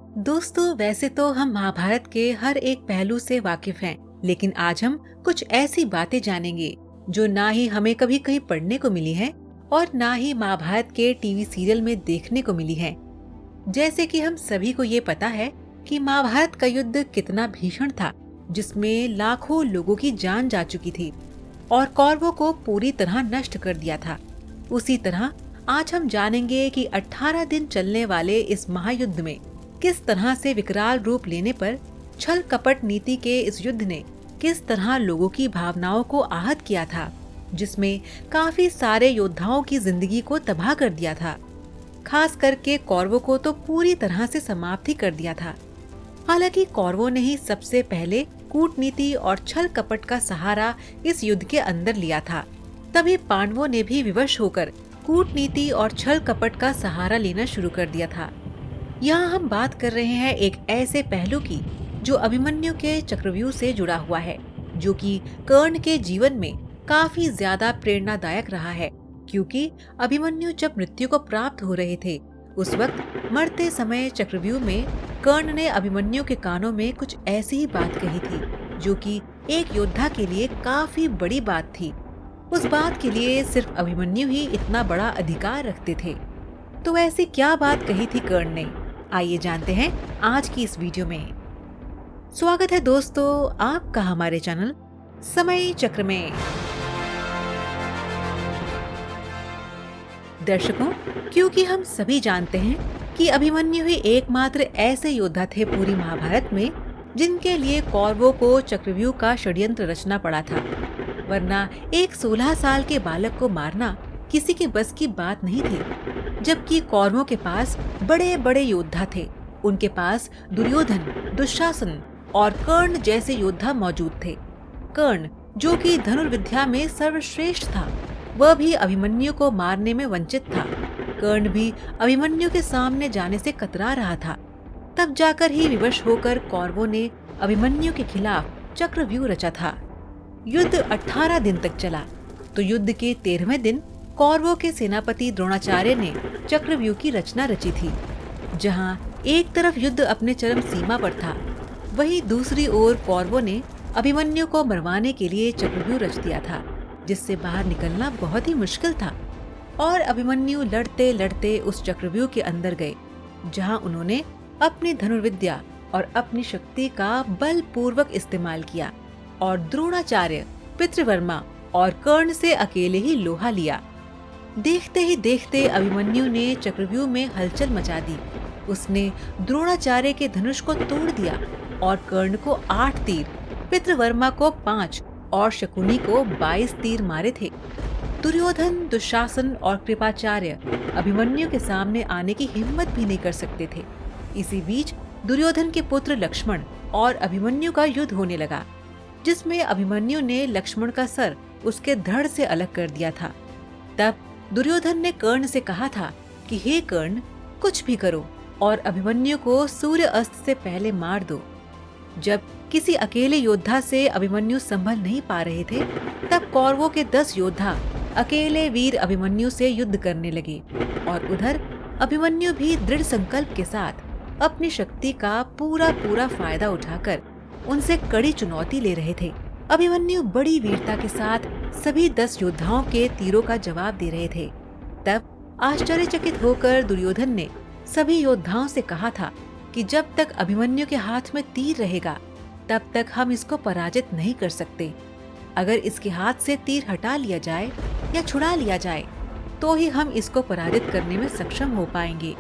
दोस्तों, वैसे तो हम महाभारत के हर एक पहलू से वाकिफ हैं, लेकिन आज हम कुछ ऐसी बातें जानेंगे जो ना ही हमें कभी कहीं पढ़ने को मिली हैं और ना ही महाभारत के टीवी सीरियल में देखने को मिली हैं। जैसे कि हम सभी को ये पता है कि महाभारत का युद्ध कितना भीषण था, जिसमें लाखों लोगों की जान जा चुकी थी और कौरवों को पूरी तरह नष्ट कर दिया था। उसी तरह आज हम जानेंगे कि 18 दिन चलने वाले इस महायुद्ध में किस तरह से विकराल रूप लेने पर छल कपट नीति के इस युद्ध ने किस तरह लोगों की भावनाओं को आहत किया था, जिसमें काफी सारे योद्धाओं की जिंदगी को तबाह कर दिया था। खास करके कौरवों को तो पूरी तरह से समाप्त ही कर दिया था। हालांकि कौरवों ने ही सबसे पहले कूटनीति और छल कपट का सहारा इस युद्ध के अंदर लिया था। तभी पांडवों ने भी विवश होकर कूटनीति और छल कपट का सहारा लेना शुरू कर दिया था। यहाँ हम बात कर रहे हैं एक ऐसे पहलू की जो अभिमन्यु के चक्रव्यूह से जुड़ा हुआ है, जो कि कर्ण के जीवन में काफी ज्यादा प्रेरणादायक रहा है। क्योंकि अभिमन्यु जब मृत्यु को प्राप्त हो रहे थे, उस वक्त मरते समय चक्रव्यूह में कर्ण ने अभिमन्यु के कानों में कुछ ऐसी ही बात कही थी, जो कि एक योद्धा के लिए काफी बड़ी बात थी। उस बात के लिए सिर्फ अभिमन्यु ही इतना बड़ा अधिकार रखते थे। तो ऐसी क्या बात कही थी कर्ण ने, आइए जानते हैं आज की इस वीडियो में। स्वागत है दोस्तों आपका हमारे चैनल समय चक्र में। दर्शकों, क्योंकि हम सभी जानते हैं कि अभिमन्यु ही एकमात्र ऐसे योद्धा थे पूरी महाभारत में जिनके लिए कौरवों को चक्रव्यूह का षड्यंत्र रचना पड़ा था, वरना एक 16 साल के बालक को मारना किसी के बस की बात नहीं थी। जबकि कौरवों के पास बड़े बड़े योद्धा थे, उनके पास दुर्योधन, दुशासन और कर्ण जैसे योद्धा मौजूद थे। कर्ण, जो कि धनुर्विद्या में सर्वश्रेष्ठ था, वह भी अभिमन्यु को मारने में वंचित था। कर्ण भी अभिमन्यु के सामने जाने से कतरा रहा था। तब जाकर ही विवश होकर कौरवों ने अभिमन्यु के खिलाफ चक्रव्यूह रचा था। युद्ध 18 दिन तक चला, तो युद्ध के 13वें दिन कौरवों के सेनापति द्रोणाचार्य ने चक्रव्यूह की रचना रची थी। जहां एक तरफ युद्ध अपने चरम सीमा पर था, वहीं दूसरी ओर कौरवों ने अभिमन्यु को मरवाने के लिए चक्रव्यूह रच दिया था, जिससे बाहर निकलना बहुत ही मुश्किल था। और अभिमन्यु लड़ते लड़ते उस चक्रव्यूह के अंदर गए, जहां उन्होंने अपनी धनुर्विद्या और अपनी शक्ति का बलपूर्वक इस्तेमाल किया और द्रोणाचार्य, पितृवर्मा और कर्ण से अकेले ही लोहा लिया। देखते ही देखते अभिमन्यु ने चक्रव्यूह में हलचल मचा दी। उसने द्रोणाचार्य के धनुष को तोड़ दिया और कर्ण को 8 तीर, पितृवर्मा को 5 और शकुनी को 22 तीर मारे थे। दुर्योधन, दुशासन और कृपाचार्य अभिमन्यु के सामने आने की हिम्मत भी नहीं कर सकते थे। इसी बीच दुर्योधन के पुत्र लक्ष्मण और अभिमन्यु का युद्ध होने लगा, जिसमें अभिमन्यु ने लक्ष्मण का सर उसके धड़ से अलग कर दिया था। तब दुर्योधन ने कर्ण से कहा था कि हे कर्ण, कुछ भी करो और अभिमन्यु को सूर्य अस्त से पहले मार दो। जब किसी अकेले योद्धा से अभिमन्यु संभल नहीं पा रहे थे, तब कौरवों के 10 योद्धा अकेले वीर अभिमन्यु से युद्ध करने लगे और उधर अभिमन्यु भी दृढ़ संकल्प के साथ अपनी शक्ति का पूरा फायदा उठाकर उनसे कड़ी चुनौती ले रहे थे। अभिमन्यु बड़ी वीरता के साथ सभी 10 योद्धाओं के तीरों का जवाब दे रहे थे। तब आश्चर्यचकित होकर दुर्योधन ने सभी योद्धाओं से कहा था कि जब तक अभिमन्यु के हाथ में तीर रहेगा, तब तक हम इसको पराजित नहीं कर सकते। अगर इसके हाथ से तीर हटा लिया जाए या छुड़ा लिया जाए, तो ही हम इसको पराजित करने में सक्षम हो पाएंगे।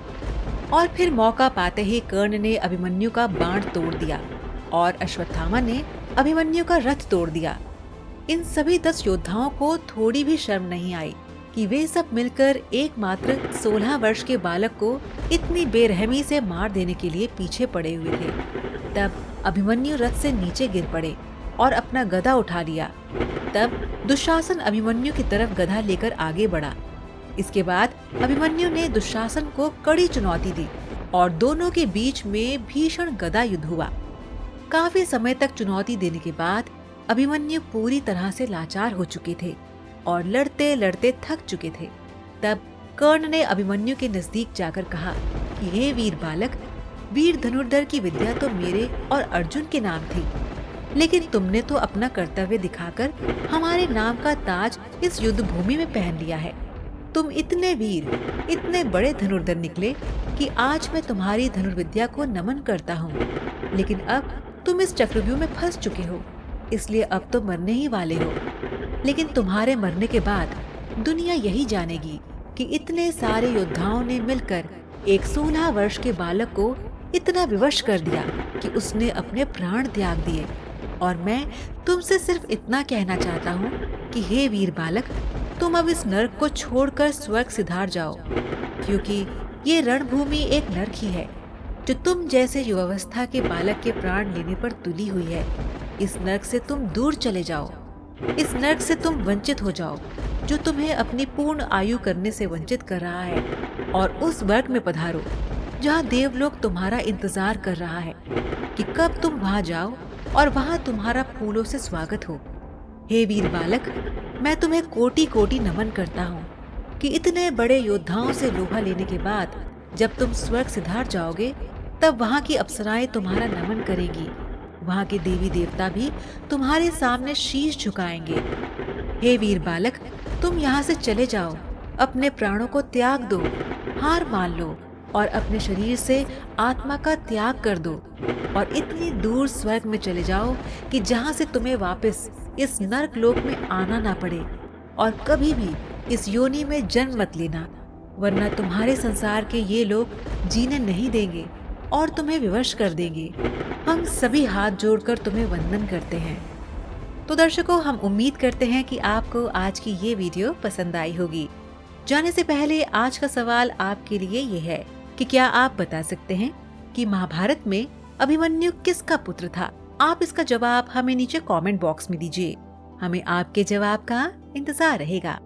और फिर मौका पाते ही कर्ण ने अभिमन्यु का बाण तोड़ दिया और अश्वत्थामा ने अभिमन्यु का रथ तोड़ दिया। इन सभी 10 योद्धाओं को थोड़ी भी शर्म नहीं आई कि वे सब मिलकर एकमात्र 16 वर्ष के बालक को इतनी बेरहमी से मार देने के लिए पीछे पड़े हुए थे। तब अभिमन्यु रथ से नीचे गिर पड़े और अपना गदा उठा लिया। तब दुशासन अभिमन्यु की तरफ गदा लेकर आगे बढ़ा। इसके बाद अभिमन्यु ने दुशासन को कड़ी चुनौती दी और दोनों के बीच में भीषण गदा युद्ध हुआ। काफी समय तक चुनौती देने के बाद अभिमन्यु पूरी तरह से लाचार हो चुके थे और लड़ते लड़ते थक चुके थे। तब कर्ण ने अभिमन्यु के नजदीक जाकर कहा कि हे वीर बालक, वीर धनुर्धर की विद्या तो मेरे और अर्जुन के नाम थी, लेकिन तुमने तो अपना कर्तव्य दिखाकर हमारे नाम का ताज इस युद्ध भूमि में पहन लिया है। तुम इतने वीर, इतने बड़े धनुर्धर निकले कि आज मैं तुम्हारी धनुर्विद्या को नमन करता हूँ। लेकिन अब तुम इस चक्रव्यूह में फंस चुके हो, इसलिए अब तो मरने ही वाले हो। लेकिन तुम्हारे मरने के बाद दुनिया यही जानेगी कि इतने सारे योद्धाओं ने मिलकर एक 16 वर्ष के बालक को इतना विवश कर दिया कि उसने अपने प्राण त्याग दिए। और मैं तुमसे सिर्फ इतना कहना चाहता हूँ कि हे वीर बालक, तुम अब इस नर्क को छोड़कर स्वर्ग सिधार जाओ, क्योंकि ये रणभूमि एक नर्क ही है जो तुम जैसे युवावस्था के बालक के प्राण लेने पर तुली हुई है। इस नर्क से तुम दूर चले जाओ, इस नर्क से तुम वंचित हो जाओ जो तुम्हें अपनी पूर्ण आयु करने से वंचित कर रहा है, और उस वर्ग में पधारो जहाँ देवलोक तुम्हारा इंतजार कर रहा है कि कब तुम वहाँ जाओ और वहाँ तुम्हारा फूलों से स्वागत हो। हे वीर बालक, मैं तुम्हें कोटि कोटि नमन करता हूँ कि इतने बड़े योद्धाओं से लोहा लेने के बाद जब तुम स्वर्ग सिधार जाओगे, तब वहाँ की अप्सराएं तुम्हारा नमन करेगी, वहाँ के देवी देवता भी तुम्हारे सामने शीश झुकाएंगे। हे वीर बालक, तुम यहाँ से चले जाओ, अपने प्राणों को त्याग दो, हार मान लो और अपने शरीर से आत्मा का त्याग कर दो और इतनी दूर स्वर्ग में चले जाओ कि जहाँ से तुम्हें वापस इस नर्क लोक में आना ना पड़े, और कभी भी इस योनि में जन्म मत लेना, वरना तुम्हारे संसार के ये लोग जीने नहीं देंगे और तुम्हें विवश कर देंगे। हम सभी हाथ जोड़कर तुम्हें वंदन करते हैं। तो दर्शकों, हम उम्मीद करते हैं कि आपको आज की ये वीडियो पसंद आई होगी। जाने से पहले आज का सवाल आपके लिए ये है कि क्या आप बता सकते हैं कि महाभारत में अभिमन्यु किसका पुत्र था? आप इसका जवाब हमें नीचे कमेंट बॉक्स में दीजिए। हमें आपके जवाब का इंतजार रहेगा।